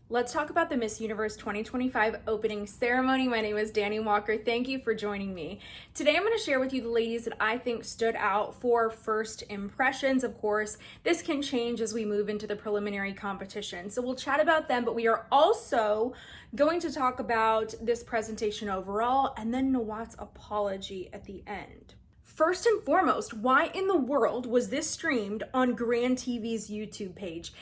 Let's talk about the Miss Universe 2025 opening ceremony. My name is Dani Walker. Thank you for joining me. Today I'm going to share with you the ladies that I think stood out for first impressions. Of course, this can change as we move into the preliminary competition. So we'll chat about them, but we are also going to talk about this presentation overall and then Nawat's apology at the end. First and foremost, why in the world was this streamed on Grand TV's YouTube page?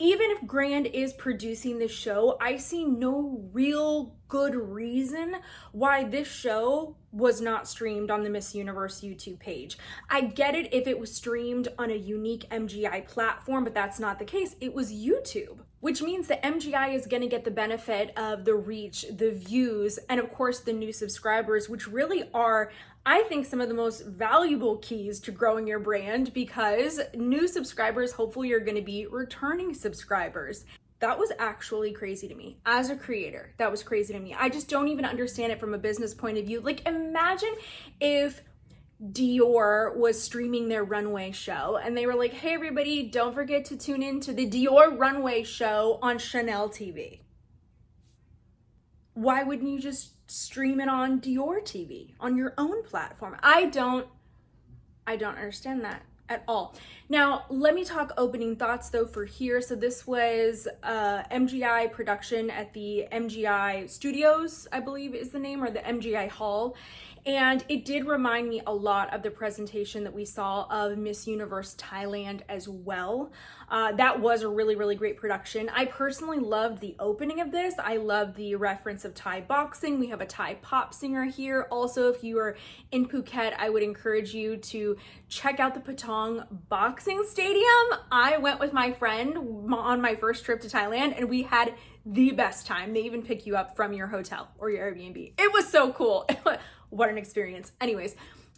Even if Grand is producing this show, I see no real good reason why this show was not streamed on the Miss Universe YouTube page. I get it if it was streamed on a unique MGI platform, but that's not the case. It was YouTube, which means that MGI is going to get the benefit of the reach, the views, and of course the new subscribers, which really are, I think, some of the most valuable keys to growing your brand, because new subscribers hopefully are going to be returning subscribers. That was actually crazy to me. As a creator, that was crazy to me. I just don't even understand it from a business point of view. Like, imagine if Dior was streaming their runway show and they were like, hey everybody, don't forget to tune in to the Dior runway show on Chanel TV. Why wouldn't you just stream it on Dior TV, on your own platform? I don't understand that at all. Now, let me talk opening thoughts though for here. So this was MGI production at the MGI Studios, I believe is the name, or the MGI Hall. And it did remind me a lot of the presentation that we saw of Miss Universe Thailand as well. That was a really, really great production. I personally loved the opening of this. I love the reference of Thai boxing. We have a Thai pop singer here. Also, if you are in Phuket, I would encourage you to check out the Patong Boxing Stadium. I went with my friend on my first trip to Thailand and we had the best time. They even pick you up from your hotel or your Airbnb. It was so cool. What an experience. Anyways,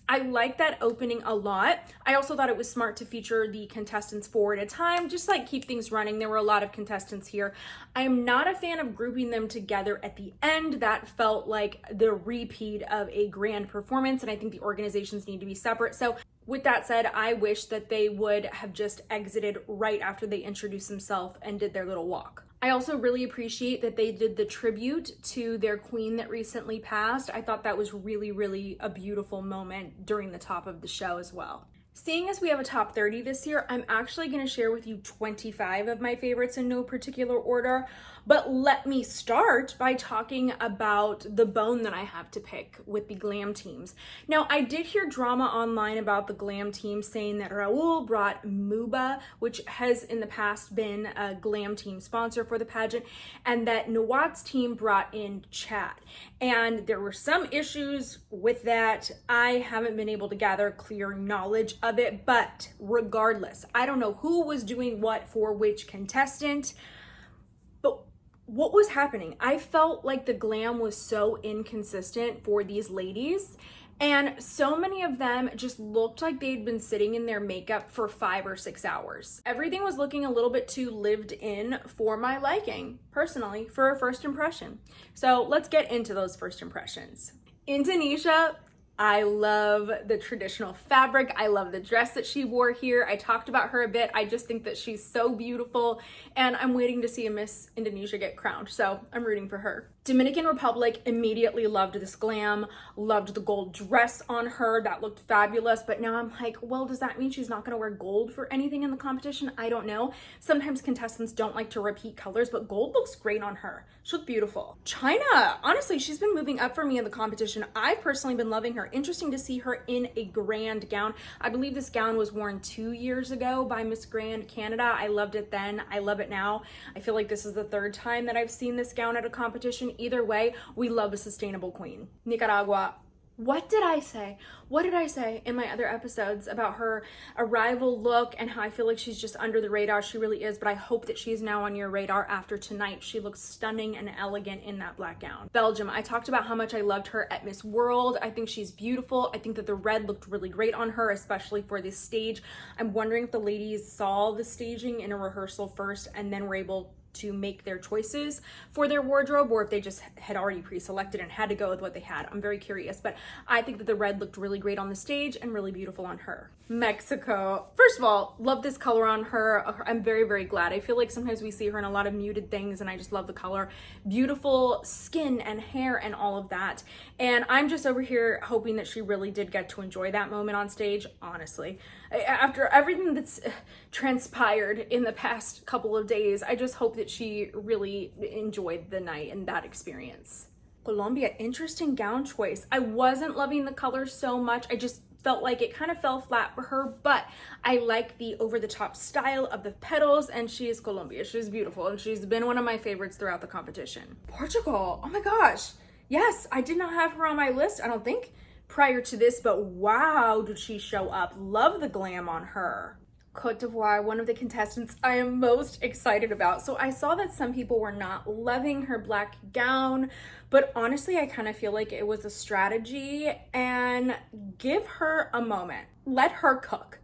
I like that opening a lot. I also thought it was smart to feature the contestants four at a time, just like keep things running. There were a lot of contestants here. I am not a fan of grouping them together at the end. That felt like the repeat of a grand performance, and I think the organizations need to be separate. So with that said, I wish that they would have just exited right after they introduced themselves and did their little walk. I also really appreciate that they did the tribute to their queen that recently passed. I thought that was really, really a beautiful moment during the top of the show as well. Seeing as we have a top 30 this year, I'm actually going to share with you 25 of my favorites in no particular order. But let me start by talking about the bone that I have to pick with the glam teams. Now, I did hear drama online about the glam team saying that Raul brought Muba, which has in the past been a glam team sponsor for the pageant, and that Nawat's team brought in Chad. And there were some issues with that. I haven't been able to gather clear knowledge of it, but regardless, I don't know who was doing what for which contestant, but what was happening? I felt like the glam was so inconsistent for these ladies, and so many of them just looked like they'd been sitting in their makeup for 5 or 6 hours. Everything was looking a little bit too lived in for my liking, personally, for a first impression. So let's get into those first impressions. Indonesia, I love the traditional fabric. I love the dress that she wore here. I talked about her a bit. I just think that she's so beautiful, and I'm waiting to see a Miss Indonesia get crowned, so I'm rooting for her. Dominican Republic, immediately loved this glam, loved the gold dress on her. That looked fabulous, but now I'm like, well, does that mean she's not gonna wear gold for anything in the competition? I don't know. Sometimes contestants don't like to repeat colors, but gold looks great on her. She looked beautiful. China, honestly, she's been moving up for me in the competition. I've personally been loving her. Interesting to see her in a grand gown. I believe this gown was worn 2 years ago by Miss Grand Canada. I loved it then. I love it now. I feel like this is the 3rd time that I've seen this gown at a competition. Either way, we love a sustainable queen. Nicaragua. What did I say? What did I say in my other episodes about her arrival look and how I feel like she's just under the radar? She really is, but I hope that she's now on your radar after tonight. She looks stunning and elegant in that black gown. Belgium, I talked about how much I loved her at Miss World. I think she's beautiful. I think that the red looked really great on her, especially for this stage. I'm wondering if the ladies saw the staging in a rehearsal first and then were able to make their choices for their wardrobe, or if they just had already pre-selected and had to go with what they had. I'm very curious, but I think that the red looked really great on the stage and really beautiful on her. Mexico. First of all, love this color on her. I'm very, very glad. I feel like sometimes we see her in a lot of muted things and I just love the color. Beautiful skin and hair and all of that. And I'm just over here hoping that she really did get to enjoy that moment on stage, honestly. After everything that's transpired in the past couple of days, I just hope that she really enjoyed the night and that experience. Colombia, interesting gown choice. I wasn't loving the color so much. I just felt like it kind of fell flat for her, but I like the over-the-top style of the petals, and she is Colombia. She's beautiful, and she's been one of my favorites throughout the competition. Portugal, oh my gosh. Yes, I did not have her on my list, I don't think, prior to this, but wow, did she show up. Love the glam on her. Côte d'Ivoire, one of the contestants I am most excited about. So I saw that some people were not loving her black gown, but honestly, I kind of feel like it was a strategy, and give her a moment. Let her cook.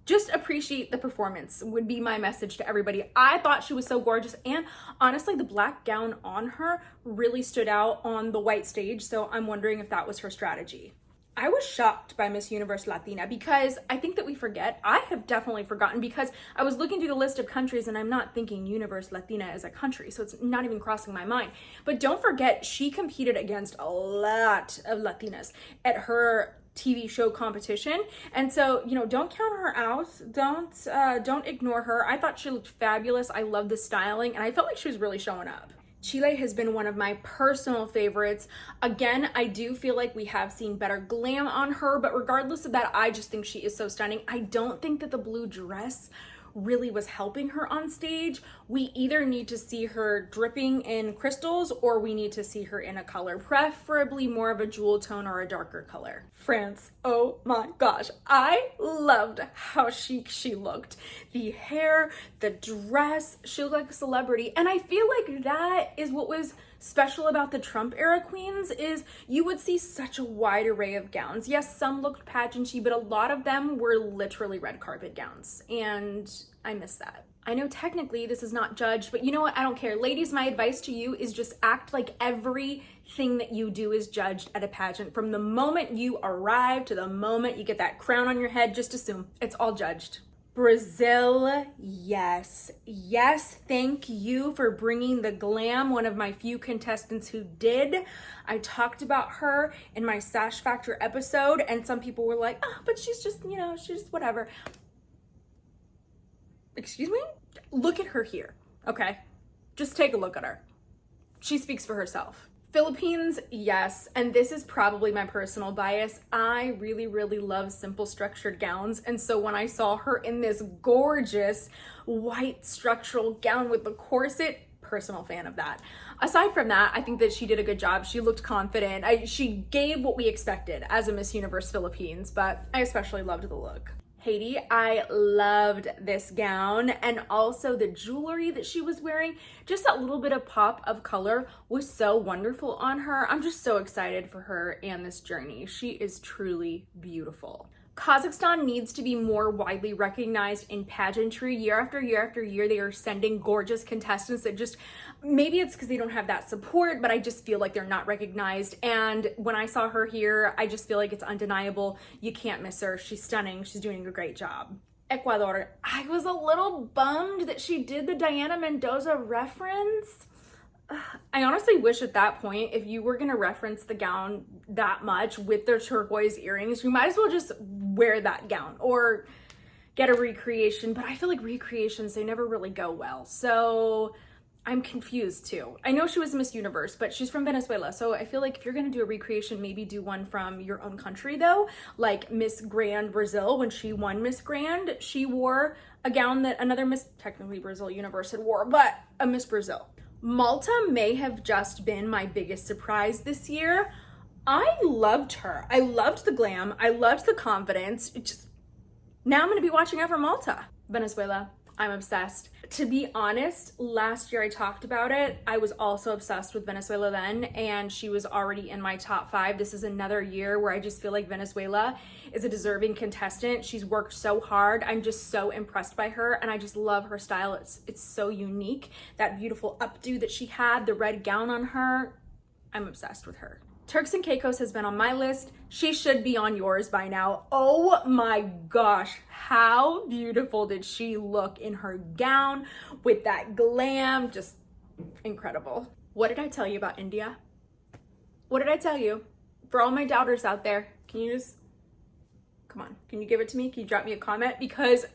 Just appreciate the performance would be my message to everybody. I thought she was so gorgeous, and honestly, the black gown on her really stood out on the white stage, so I'm wondering if that was her strategy. I was shocked by Miss Universe Latina because I think that we forget. I have definitely forgotten because I was looking through the list of countries and I'm not thinking Universe Latina as a country, so it's not even crossing my mind. But don't forget, she competed against a lot of Latinas at her TV show competition, and so, you know, don't count her out. Don't ignore her. I thought she looked fabulous. I love the styling, and I felt like she was really showing up. Chile has been one of my personal favorites. Again, I do feel like we have seen better glam on her, but regardless of that, I just think she is so stunning. I don't think that the blue dress really was helping her on stage. We either need to see her dripping in crystals or we need to see her in a color, preferably more of a jewel tone or a darker color. France, oh my gosh, I loved how chic she looked. The hair, the dress, she looked like a celebrity. And I feel like that is what was special about the Trump era queens, is you would see such a wide array of gowns. Yes, some looked pageanty, but a lot of them were literally red carpet gowns, and I miss that. I know technically this is not judged, but you know what? I don't care. Ladies, my advice to you is just act like everything that you do is judged at a pageant. From the moment you arrive to the moment you get that crown on your head, just assume it's all judged. Brazil, yes. Yes, thank you for bringing the glam, one of my few contestants who did. I talked about her in my Sash Factor episode, and some people were like, oh, but she's just, you know, she's whatever. Excuse me? Look at her here, okay? Just take a look at her. She speaks for herself. Philippines, yes, and this is probably my personal bias. I really, really love simple structured gowns, and so when I saw her in this gorgeous white structural gown with the corset, personal fan of that. Aside from that, I think that she did a good job. She looked confident. She gave what we expected as a Miss Universe Philippines, but I especially loved the look. Haiti, I loved this gown, and also the jewelry that she was wearing. Just that little bit of pop of color was so wonderful on her. I'm just so excited for her and this journey. She is truly beautiful. Kazakhstan needs to be more widely recognized in pageantry. Year after year after year, they are sending gorgeous contestants that just, maybe it's because they don't have that support, but I just feel like they're not recognized. And when I saw her here, I just feel like it's undeniable. You can't miss her. She's stunning. She's doing a great job. Ecuador, I was a little bummed that she did the Diana Mendoza reference. I honestly wish at that point, if you were going to reference the gown that much with the turquoise earrings, you might as well just wear that gown or get a recreation. But I feel like recreations, they never really go well. So I'm confused too. I know she was Miss Universe, but she's from Venezuela. So I feel like if you're going to do a recreation, maybe do one from your own country though. Like Miss Grand Brazil, when she won Miss Grand, she wore a gown that another Miss, technically Brazil Universe had wore, but a Miss Brazil. Malta may have just been my biggest surprise this year. I loved her. I loved the glam. I loved the confidence. Now I'm going to be watching out for Malta. Venezuela, I'm obsessed. to be honest, last year I talked about it. I was also obsessed with Venezuela then, and she was already in my top 5. This is another year where I just feel like Venezuela is a deserving contestant. She's worked so hard. I'm just so impressed by her, and I just love her style. It's so unique. That beautiful updo that she had, the red gown on her, I'm obsessed with her. Turks and Caicos has been on my list. She should be on yours by now. Oh my gosh, how beautiful did she look in her gown with that glam, just incredible. What did I tell you about India? What did I tell you? For all my doubters out there, can you just, come on, can you give it to me? Can you drop me a comment? Because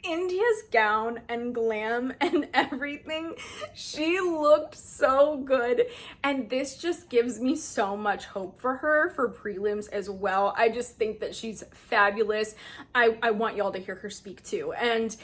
India's gown and glam and everything, she looked so good, and this just gives me so much hope for her for prelims as well. I just think that she's fabulous. I want y'all to hear her speak too, and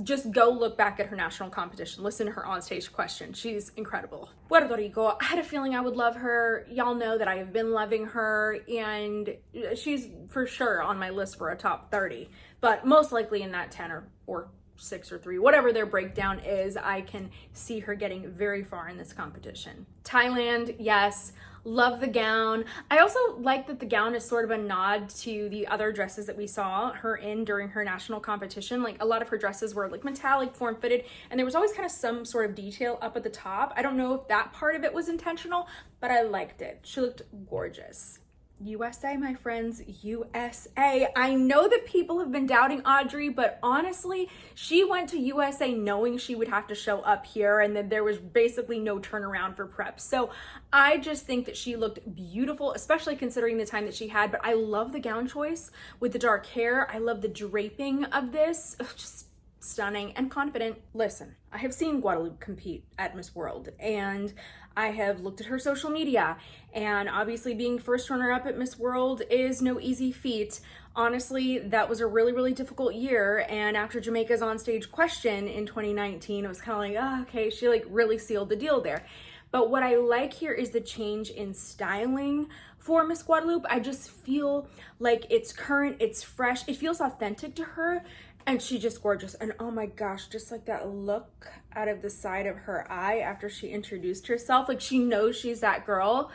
just go look back at her national competition, listen to her onstage question. She's incredible. Puerto Rico, I had a feeling I would love her. Y'all know that I have been loving her, and she's for sure on my list for a top 30, but most likely in that 10 or 6 or 3, whatever their breakdown is. I can see her getting very far in this competition. Thailand, yes, love the gown. I also like that the gown is sort of a nod to the other dresses that we saw her in during her national competition. Like, a lot of her dresses were like metallic, form-fitted, and there was always kind of some sort of detail up at the top. I don't know if that part of it was intentional, but I liked it. She looked gorgeous. USA, my friends, USA. I know that people have been doubting Audrey, but honestly, she went to USA knowing she would have to show up here, and that there was basically no turnaround for prep. So I just think that she looked beautiful, especially considering the time that she had. But I love the gown choice with the dark hair. I love the draping of this. Ugh, just stunning and confident. Listen, I have seen Guadalupe compete at Miss World, and I have looked at her social media, and obviously being first runner-up at Miss World is no easy feat. Honestly, that was a really, really difficult year, and after Jamaica's onstage question in 2019, it was kind of like, oh, okay, she like really sealed the deal there. But what I like here is the change in styling for Miss Guadalupe. I just feel like it's current, it's fresh, it feels authentic to her, and she's just gorgeous. And oh my gosh, just like that look out of the side of her eye after she introduced herself, like she knows she's that girl.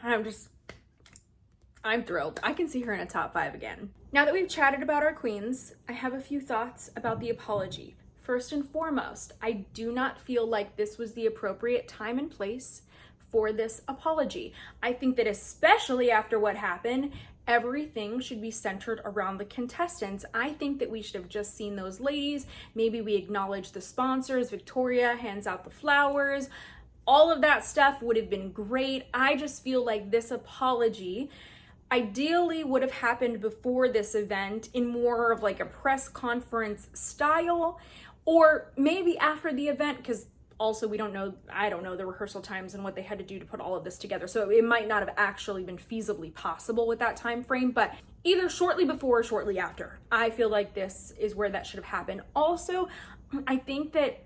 I'm thrilled. I can see her in a top 5 again. Now that we've chatted about our queens, I have a few thoughts about the apology. First and foremost, I do not feel like this was the appropriate time and place for this apology. I think that especially after what happened, everything should be centered around the contestants. I think that we should have just seen those ladies. Maybe we acknowledge the sponsors. Victoria hands out the flowers. All of that stuff would have been great. I just feel like this apology ideally would have happened before this event in more of like a press conference style, or maybe after the event, because also I don't know the rehearsal times and what they had to do to put all of this together. So it might not have actually been feasibly possible with that time frame, but either shortly before or shortly after. I feel like this is where that should have happened. Also, I think that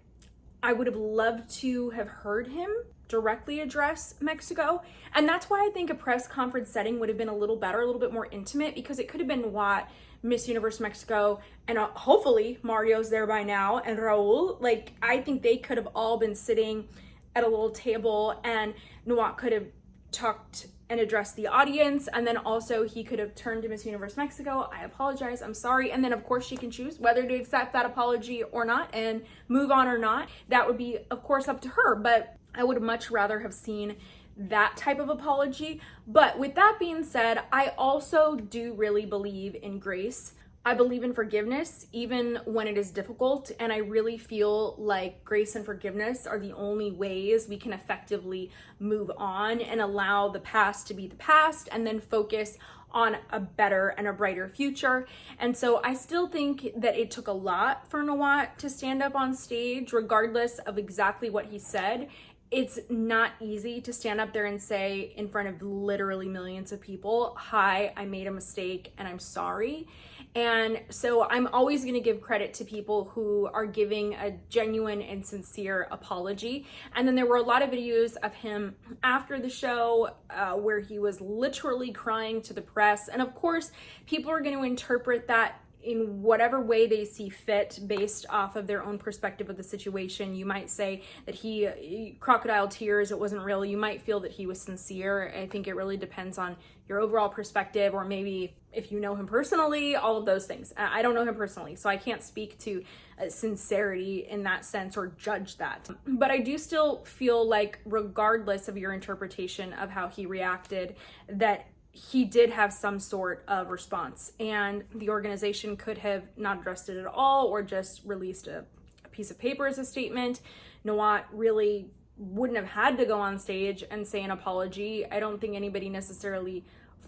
I would have loved to have heard him directly address Mexico. And that's why I think a press conference setting would have been a little better, a little bit more intimate, because it could have been Nawat, Miss Universe Mexico, and hopefully Mario's there by now, and Raul. Like, I think they could have all been sitting at a little table, and Nawat could have talked and addressed the audience, and then also he could have turned to Miss Universe Mexico, I apologize, I'm sorry, and then of course she can choose whether to accept that apology or not and move on or not. That would be of course up to her, but I would much rather have seen that type of apology. But with that being said, I also do really believe in grace. I believe in forgiveness, even when it is difficult, and I really feel like grace and forgiveness are the only ways we can effectively move on and allow the past to be the past, and then focus on a better and a brighter future. And so I still think that it took a lot for Nawat to stand up on stage, regardless of exactly what he said. It's not easy to stand up there and say in front of literally millions of people, hi, I made a mistake and I'm sorry. And so I'm always going to give credit to people who are giving a genuine and sincere apology. And then there were a lot of videos of him after the show where he was literally crying to the press. And of course, people are going to interpret that in whatever way they see fit based off of their own perspective of the situation. You might say that he crocodile tears, it wasn't real. You might feel that he was sincere. I think it really depends on your overall perspective, or maybe if you know him personally, all of those things. I don't know him personally, so I can't speak to sincerity in that sense or judge that. But I do still feel like, regardless of your interpretation of how he reacted, that he did have some sort of response, and the organization could have not addressed it at all or just released a piece of paper as a statement. Nawat really wouldn't have had to go on stage and say an apology. I don't think anybody necessarily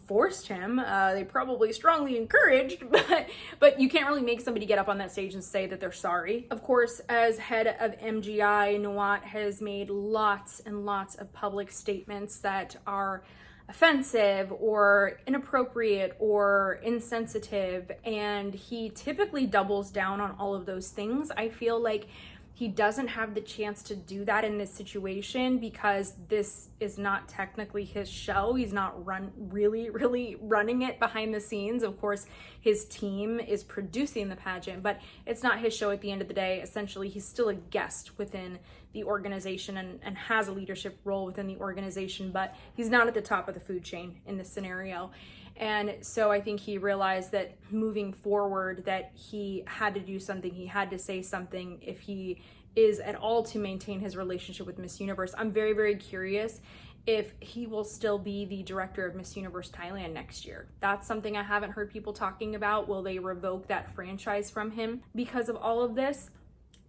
forced him. They probably strongly encouraged, but you can't really make somebody get up on that stage and say that they're sorry. Of course, as head of MGI, Nawat has made lots and lots of public statements that are offensive or inappropriate or insensitive, and he typically doubles down on all of those things. I feel like he doesn't have the chance to do that in this situation because this is not technically his show. He's not really running it behind the scenes. Of course, his team is producing the pageant, but it's not his show at the end of the day. Essentially, he's still a guest within the organization and has a leadership role within the organization, but he's not at the top of the food chain in this scenario. And so I think he realized that moving forward that he had to do something, he had to say something if he is at all to maintain his relationship with Miss Universe. I'm very, very curious if he will still be the director of Miss Universe Thailand next year. That's something I haven't heard people talking about. Will they revoke that franchise from him because of all of this?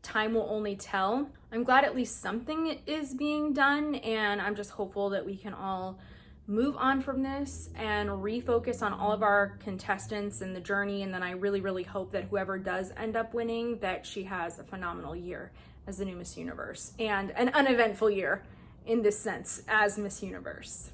Time will only tell. I'm glad at least something is being done, and I'm just hopeful that we can all move on from this and refocus on all of our contestants and the journey. And then I really, really hope that whoever does end up winning, that she has a phenomenal year as the new Miss Universe and an uneventful year in this sense as Miss Universe.